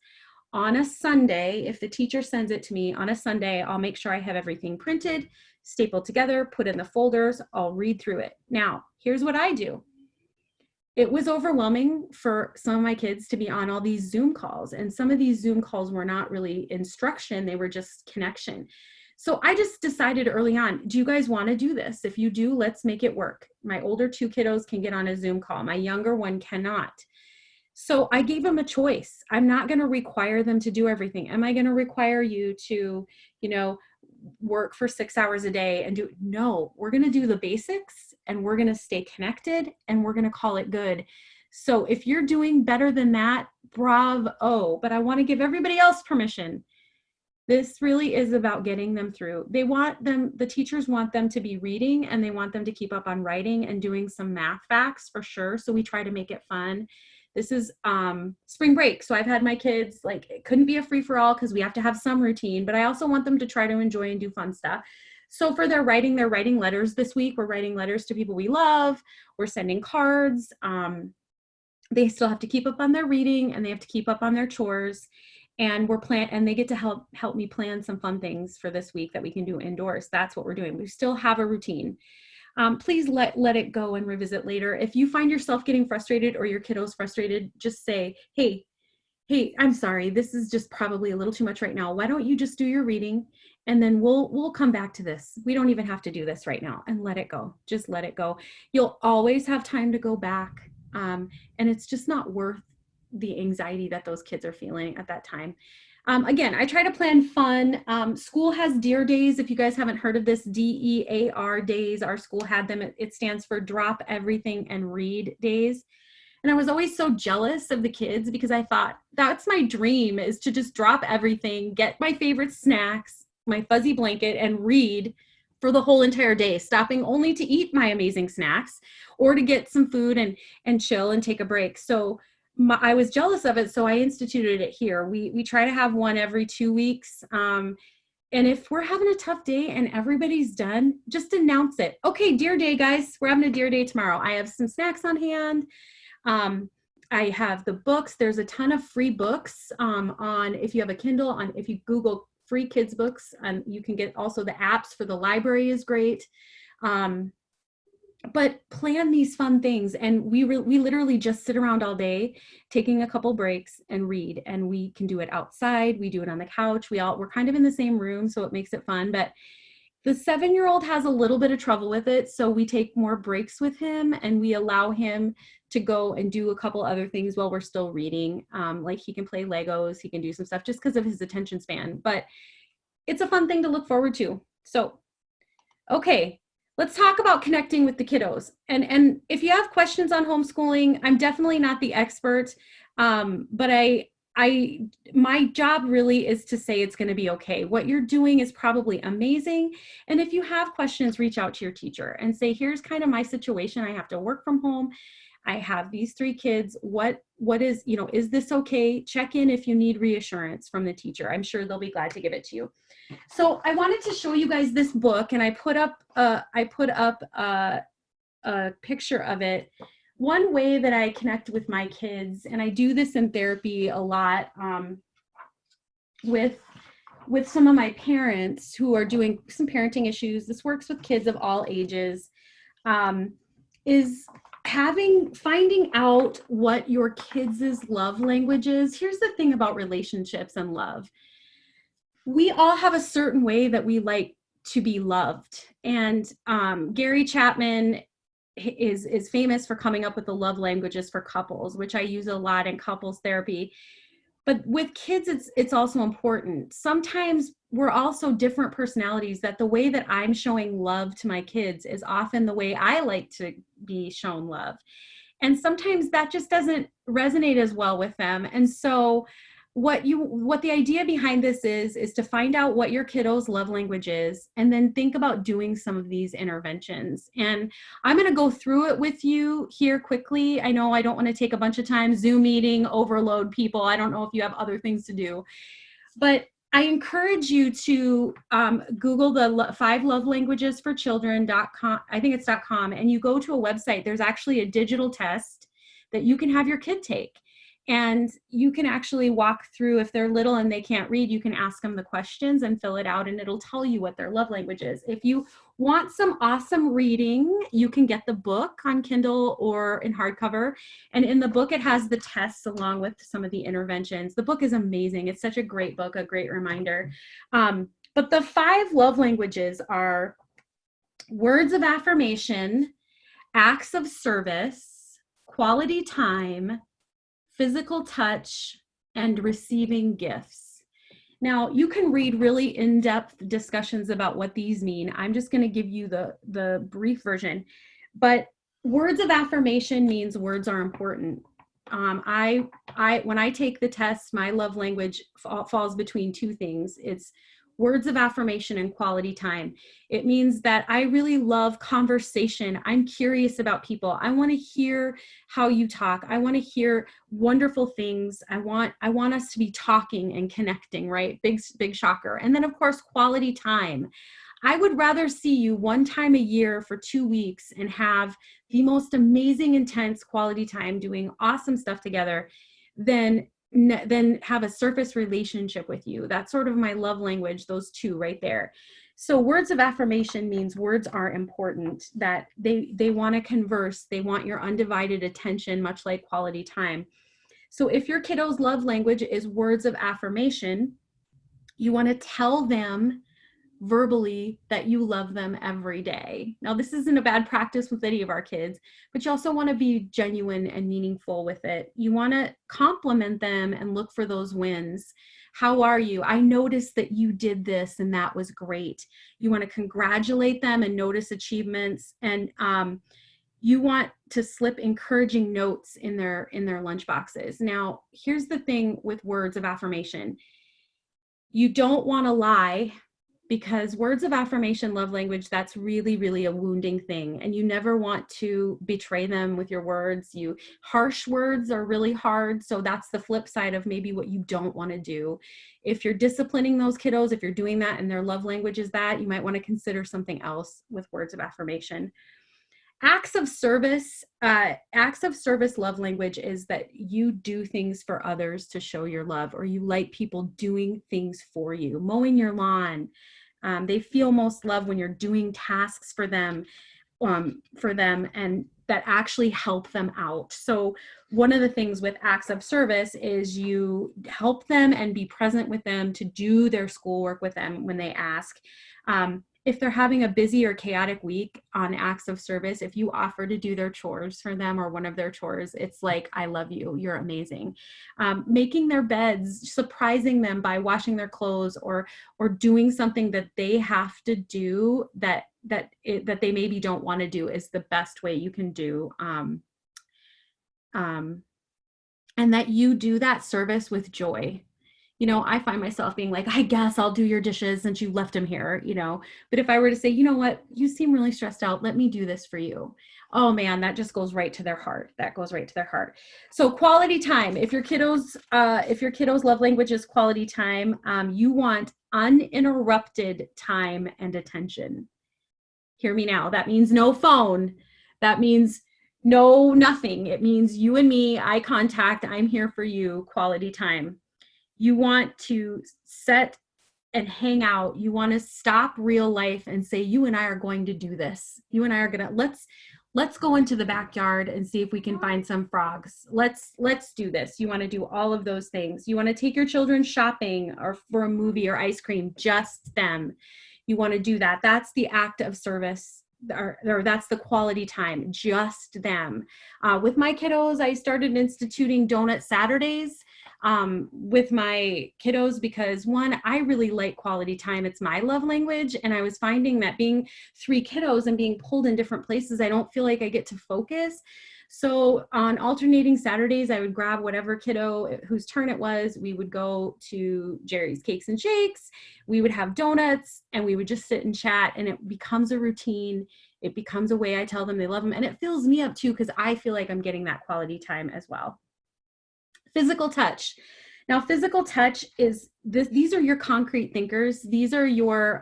Speaker 1: on a Sunday. If the teacher sends it to me on a Sunday, I'll make sure I have everything printed, stapled together, put in the folders. I'll read through it. Now, here's what I do. It was overwhelming for some of my kids to be on all these Zoom calls, and some of these Zoom calls were not really instruction, they were just connection. So I just decided early on, do you guys want to do this? If you do, let's make it work. My older 2 kiddos can get on a Zoom call. My younger one cannot. So I gave them a choice. I'm not going to require them to do everything. Am I going to require you to, work for 6 hours a day and do? No, we're going to do the basics, and we're going to stay connected, and we're going to call it good. So if you're doing better than that, bravo. But I want to give everybody else permission. This really is about getting them through. The teachers want them to be reading, and they want them to keep up on writing and doing some math facts for sure. So we try to make it fun. This is spring break. So I've had my kids, it couldn't be a free for all because we have to have some routine, but I also want them to try to enjoy and do fun stuff. So for their writing, they're writing letters this week. We're writing letters to people we love. We're sending cards. They still have to keep up on their reading, and they have to keep up on their chores. And and they get to help me plan some fun things for this week that we can do indoors. That's what we're doing. We still have a routine. Please let it go and revisit later. If you find yourself getting frustrated or your kiddo's frustrated, just say, hey, I'm sorry, this is just probably a little too much right now. Why don't you just do your reading, and then we'll come back to this. We don't even have to do this right now, and let it go. Just let it go. You'll always have time to go back. And it's just not worth the anxiety that those kids are feeling at that time. Again, I try to plan fun. School has DEAR days. If you guys haven't heard of this, DEAR days, our school had them. It stands for Drop Everything and Read days. And I was always so jealous of the kids because I thought that's my dream, is to just drop everything, get my favorite snacks, my fuzzy blanket, and read for the whole entire day, stopping only to eat my amazing snacks or to get some food and chill and take a break. So I was jealous of it, so I instituted it here. We try to have one every 2 weeks. And if we're having a tough day and everybody's done, just announce it. Okay, DEAR day, guys. We're having a DEAR day tomorrow. I have some snacks on hand. I have the books. There's a ton of free books if you have a Kindle, if you Google free kids books, and you can get also the apps for the library is great. But plan these fun things, and we literally just sit around all day, taking a couple breaks and read. And we can do it outside. We do it on the couch. We're kind of in the same room, so it makes it fun. But the 7-year-old has a little bit of trouble with it, so we take more breaks with him, and we allow him to go and do a couple other things while we're still reading. Like he can play Legos, he can do some stuff just because of his attention span. But it's a fun thing to look forward to. So, okay. Let's talk about connecting with the kiddos. And if you have questions on homeschooling, I'm definitely not the expert, but my job really is to say it's going to be okay. What you're doing is probably amazing. And if you have questions, reach out to your teacher and say, here's kind of my situation. I have to work from home. I have these 3 kids. What is, is this okay? Check in if you need reassurance from the teacher. I'm sure they'll be glad to give it to you. So I wanted to show you guys this book, and I put up a picture of it. One way that I connect with my kids, and I do this in therapy a lot with some of my parents who are doing some parenting issues. This works with kids of all ages, is finding out what your kids' love language is. Here's the thing about relationships and love. We all have a certain way that we like to be loved. And Gary Chapman is famous for coming up with the love languages for couples, which I use a lot in couples therapy. But with kids, it's also important. Sometimes we're also different personalities, that the way that I'm showing love to my kids is often the way I like to be shown love. And sometimes that just doesn't resonate as well with them. And so what the idea behind this is to find out what your kiddo's love language is, and then think about doing some of these interventions. And I'm going to go through it with you here quickly. I know I don't want to take a bunch of time, Zoom meeting, overload people. I don't know if you have other things to do, but I encourage you to Google the 5 love languages for children.com. I think it's .com, and you go to a website. There's actually a digital test that you can have your kid take. And you can actually walk through, if they're little and they can't read, you can ask them the questions and fill it out, and it'll tell you what their love language is. If you want some awesome reading, you can get the book on Kindle or in hardcover. And in the book, it has the tests along with some of the interventions. The book is amazing. It's such a great book, a great reminder. But the 5 love languages are words of affirmation, acts of service, quality time, physical touch, and receiving gifts. Now, you can read really in-depth discussions about what these mean. I'm just going to give you the brief version. But words of affirmation means words are important. When I take the test, my love language falls between 2 things. It's words of affirmation and quality time. It means that I really love conversation. I'm curious about people. I want to hear how you talk. I want to hear wonderful things. I want us to be talking and connecting, right? Big shocker. And then of course, quality time. I would rather see you 1 time a year for 2 weeks and have the most amazing, intense quality time doing awesome stuff together than have a surface relationship with you. That's sort of my love language, those 2 right there. So words of affirmation means words are important, that they want to converse. They want your undivided attention, much like quality time. So if your kiddo's love language is words of affirmation, you want to tell them verbally that you love them every day. Now, this isn't a bad practice with any of our kids, but you also want to be genuine and meaningful with it. You want to compliment them and look for those wins. How are you? I noticed that you did this and that was great. You want to congratulate them and notice achievements, and you want to slip encouraging notes in their lunch boxes. Now, here's the thing with words of affirmation. You don't want to lie, because words of affirmation, love language, that's really, really a wounding thing. And you never want to betray them with your words. Harsh words are really hard. So that's the flip side of maybe what you don't want to do. If you're disciplining those kiddos, if you're doing that and their love language is that, you might want to consider something else with words of affirmation. Acts of service love language is that you do things for others to show your love, or you like people doing things for you, mowing your lawn. They feel most love when you're doing tasks for them and that actually help them out. So one of the things with acts of service is you help them and be present with them to do their schoolwork with them when they ask. If they're having a busy or chaotic week on acts of service, if you offer to do their chores for them or one of their chores, it's like, I love you, you're amazing. Making their beds, surprising them by washing their clothes or doing something that they have to do that they maybe don't want to do is the best way you can do. And that you do that service with joy. You know, I find myself being like, I guess I'll do your dishes since you left them here, you know. But if I were to say, you know what, you seem really stressed out, let me do this for you. Oh man, that just goes right to their heart. That goes right to their heart. So quality time. If your kiddo's love language is quality time, you want uninterrupted time and attention. Hear me now. That means no phone. That means no nothing. It means you and me, eye contact. I'm here for you. Quality time. You want to set and hang out. You want to stop real life and say, you and I are going to do this. You and I are going to, let's go into the backyard and see if we can find some frogs. Let's do this. You want to do all of those things. You want to take your children shopping or for a movie or ice cream, just them. You want to do that. That's the act of service, or that's the quality time, just them. With my kiddos, I started instituting donut Saturdays. with my kiddos because one, I really like quality time. It's my love language. And I was finding that being 3 kiddos and being pulled in different places, I don't feel like I get to focus. So on alternating Saturdays, I would grab whatever kiddo whose turn it was. We would go to Jerry's Cakes and Shakes. We would have donuts and we would just sit and chat, and it becomes a routine. It becomes a way I tell them they love them, and it fills me up too because I feel like I'm getting that quality time as well. Physical touch. Now, physical touch is this, these are your concrete thinkers. These are your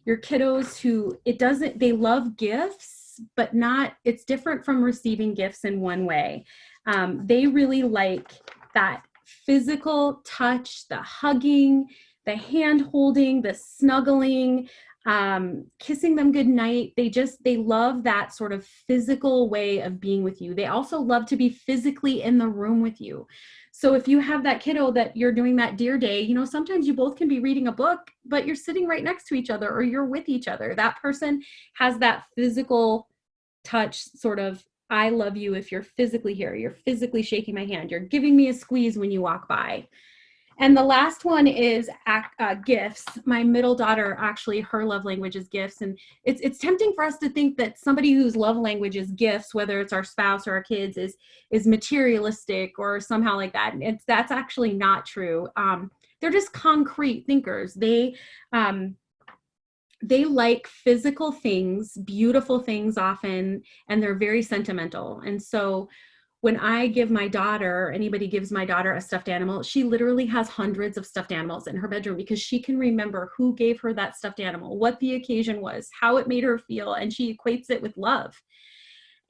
Speaker 1: kiddos who they love gifts, but it's different from receiving gifts in one way. They really like that physical touch, the hugging, the hand holding, the snuggling, kissing them goodnight. They love that sort of physical way of being with you. They also love to be physically in the room with you. So if you have that kiddo that you're doing that dear day, sometimes you both can be reading a book, but you're sitting right next to each other or you're with each other. That person has that physical touch sort of, I love you if you're physically here, you're physically shaking my hand, you're giving me a squeeze when you walk by. And the last one is gifts. My middle daughter, actually, her love language is gifts. And it's tempting for us to think that somebody whose love language is gifts, whether it's our spouse or our kids, is materialistic or somehow like that. And that's actually not true. They're just concrete thinkers. They like physical things, beautiful things often, and they're very sentimental. And so when I give my daughter, anybody gives my daughter a stuffed animal, she literally has hundreds of stuffed animals in her bedroom because she can remember who gave her that stuffed animal, what the occasion was, how it made her feel, and she equates it with love.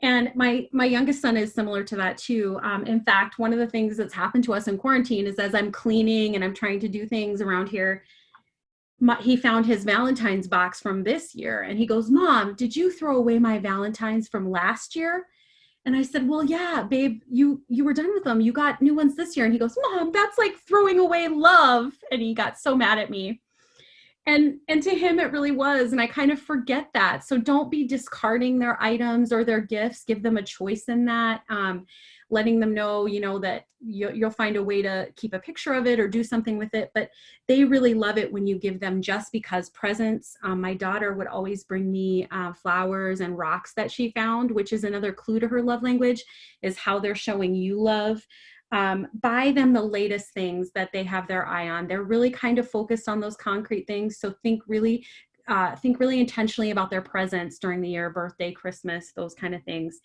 Speaker 1: And my youngest son is similar to that too. In fact, one of the things that's happened to us in quarantine is as I'm cleaning and I'm trying to do things around here, he found his Valentine's box from this year and he goes, "Mom, did you throw away my Valentine's from last year?" And I said, "Well, yeah, babe, you were done with them. You got new ones this year." And he goes, "Mom, that's like throwing away love." And he got so mad at me. And to him, it really was. And I kind of forget that. So don't be discarding their items or their gifts. Give them a choice in that. Letting them know, that you'll find a way to keep a picture of it or do something with it. But they really love it when you give them just because presents. My daughter would always bring me flowers and rocks that she found, which is another clue to her love language, is how they're showing you love. Buy them the latest things that they have their eye on. They're really kind of focused on those concrete things. So think really intentionally about their presents during the year, birthday, Christmas, those kind of things.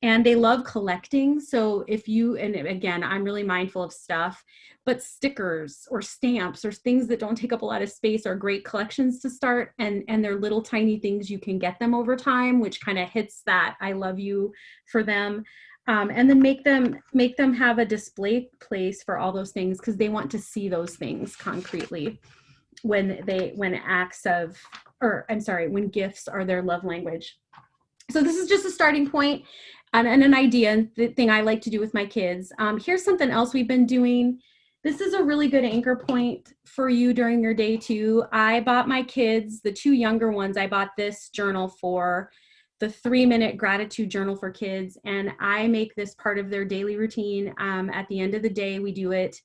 Speaker 1: And they love collecting. So and again, I'm really mindful of stuff, but stickers or stamps or things that don't take up a lot of space are great collections to start. And they're little tiny things you can get them over time, which kind of hits that I love you for them. And then make them have a display place for all those things because they want to see those things concretely when gifts are their love language. So this is just a starting point and an idea, the thing I like to do with my kids. Here's something else we've been doing. This is a really good anchor point for you during your day too. I bought my kids, the 2 younger ones, I bought this journal for the 3-minute gratitude journal for kids. And I make this part of their daily routine. At the end of the day, we do it.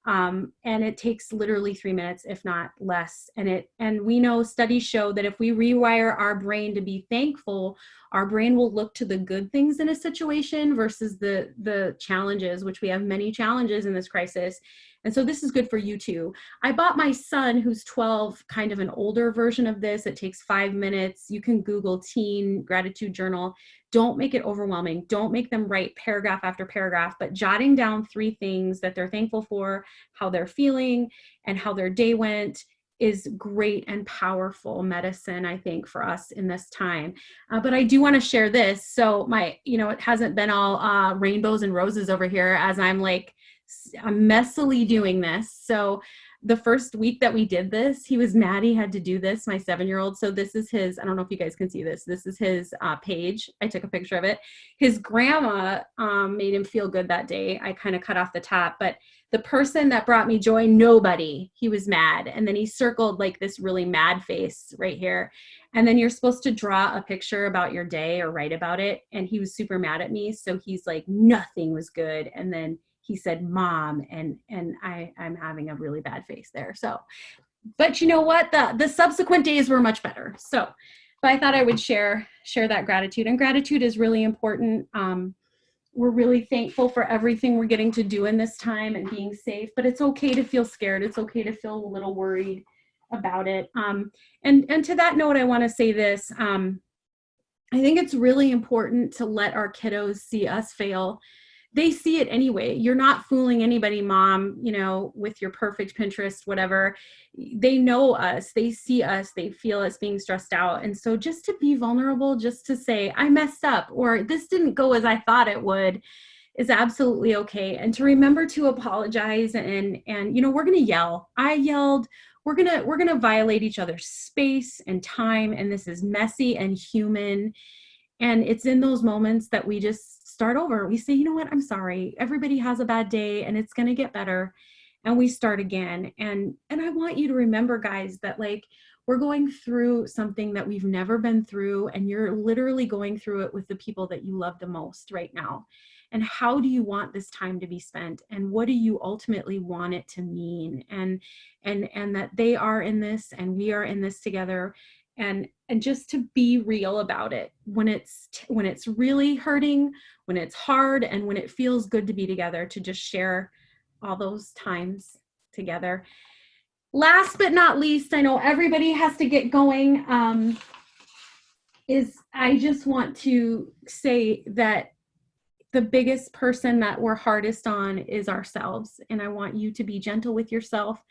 Speaker 1: And it takes literally 3 minutes, if not less. And we know studies show that if we rewire our brain to be thankful, our brain will look to the good things in a situation versus the challenges, which we have many challenges in this crisis. And so this is good for you too. I bought my son, who's 12, kind of an older version of this. It takes 5 minutes. You can Google teen gratitude journal. Don't make it overwhelming. Don't make them write paragraph after paragraph, but jotting down 3 things that they're thankful for, how they're feeling, and how their day went is great and powerful medicine, I think, for us in this time. But I do want to share this. So it hasn't been all rainbows and roses over here as I'm messily doing this. So the first week that we did this, he was mad he had to do this, my 7-year-old. So this is his, I don't know if you guys can see this. This is his page. I took a picture of it. His grandma made him feel good that day. I kind of cut off the top, but the person that brought me joy, nobody, he was mad. And then he circled like this really mad face right here. And then you're supposed to draw a picture about your day or write about it. And he was super mad at me. So he's like, nothing was good. And then he said mom, and I'm having a really bad face there. So, but you know what? The subsequent days were much better. So, but I thought I would share that gratitude, and gratitude is really important. We're really thankful for everything we're getting to do in this time and being safe, but it's okay to feel scared. It's okay to feel a little worried about it. And to that note, I want to say this. I think it's really important to let our kiddos see us fail. They see it anyway. You're not fooling anybody, mom, you know, with your perfect Pinterest, whatever. They know us, they see us, they feel us being stressed out. And so just to be vulnerable, just to say, I messed up, or this didn't go as I thought it would, is absolutely okay. And to remember to apologize, and you know, we're going to yell. I yelled. We're going to violate each other's space and time, and this is messy and human. And it's in those moments that we just start over. We say, you know what, I'm sorry. Everybody has a bad day and it's going to get better. And we start again. And I want you to remember, guys, that like we're going through something that we've never been through, and you're literally going through it with the people that you love the most right now. And how do you want this time to be spent? And what do you ultimately want it to mean? And that they are in this and we are in this together. And just to be real about it when it's really hurting, when it's hard, and when it feels good to be together, to just share all those times together. Last but not least, I know everybody has to get going, is I just want to say that the biggest person that we're hardest on is ourselves. And I want you to be gentle with yourself.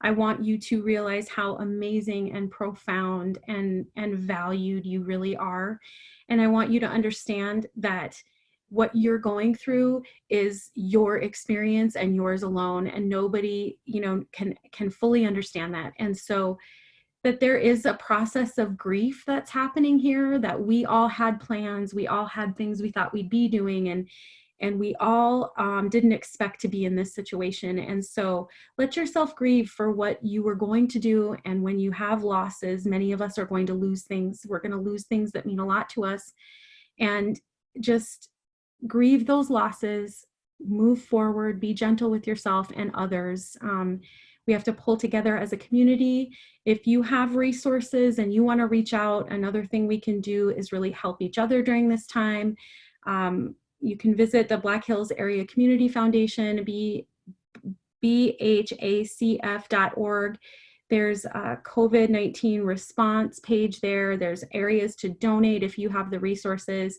Speaker 1: I want you to realize how amazing and profound and valued you really are. And I want you to understand that what you're going through is your experience and yours alone, and nobody, you know, can fully understand that. And so that there is a process of grief that's happening here, that we all had plans, we all had things we thought we'd be doing, and we all didn't expect to be in this situation. And so let yourself grieve for what you were going to do. And when you have losses, many of us are going to lose things. We're going to lose things that mean a lot to us. And just grieve those losses, move forward, be gentle with yourself and others. We have to pull together as a community. If you have resources and you want to reach out, another thing we can do is really help each other during this time. You can visit the Black Hills Area Community Foundation, bhacf.org. There's a COVID-19 response page there. There's areas to donate if you have the resources.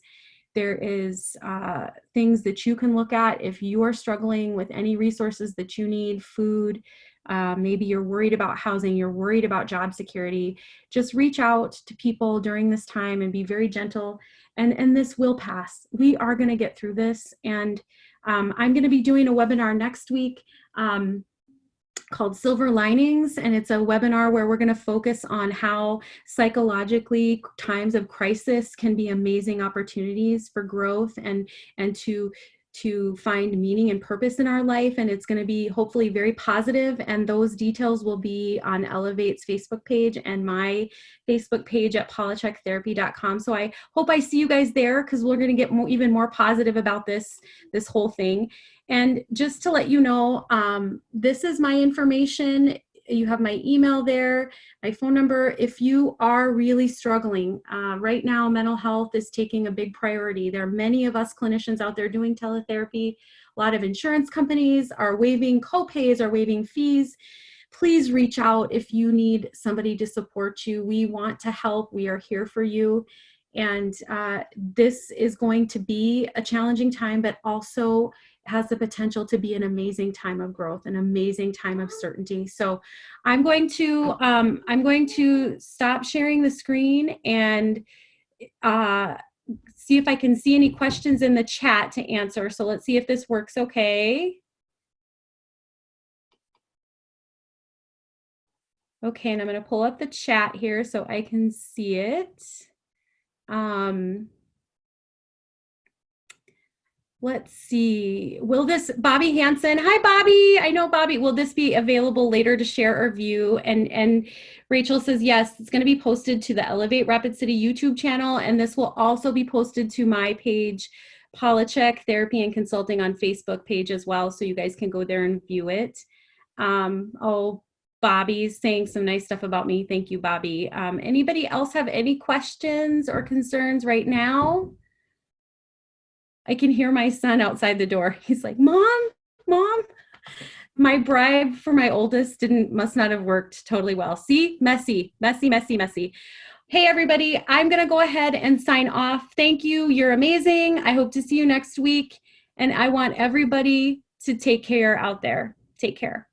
Speaker 1: There is things that you can look at if you are struggling with any resources that you need, food. Maybe you're worried about housing, you're worried about job security. Just reach out to people during this time and be very gentle. And this will pass. We are going to get through this. And I'm going to be doing a webinar next week called Silver Linings. And it's a webinar where we're going to focus on how psychologically times of crisis can be amazing opportunities for growth and to find meaning and purpose in our life. And it's going to be hopefully very positive. And those details will be on Elevate's Facebook page and my Facebook page at palecek.therapy.com. So I hope I see you guys there, because we're going to get even more positive about this whole thing. And just to let you know, this is my information. You have my email there, my phone number. If you are really struggling, right now, mental health is taking a big priority. There are many of us clinicians out there doing teletherapy. A lot of insurance companies are waiving copays, are waiving fees. Please reach out if you need somebody to support you. We want to help. We are here for you. And this is going to be a challenging time, but also has the potential to be an amazing time of growth, an amazing time of certainty. So I'm going to stop sharing the screen and see if I can see any questions in the chat to answer. So let's see if this works okay. Okay, and I'm going to pull up the chat here so I can see it. Let's see. Will this, Bobby Hansen? Hi, Bobby. I know, Bobby. Will this be available later to share or view? And Rachel says, yes, it's going to be posted to the Elevate Rapid City YouTube channel. And this will also be posted to my page, Palecek Therapy and Consulting on Facebook page as well, so you guys can go there and view it. Oh, Bobby's saying some nice stuff about me. Thank you, Bobby. Anybody else have any questions or concerns right now? I can hear my son outside the door. He's like, Mom, Mom. My bribe for my oldest must not have worked totally well. See, messy, messy, messy, messy. Hey, everybody, I'm going to go ahead and sign off. Thank you. You're amazing. I hope to see you next week. And I want everybody to take care out there. Take care.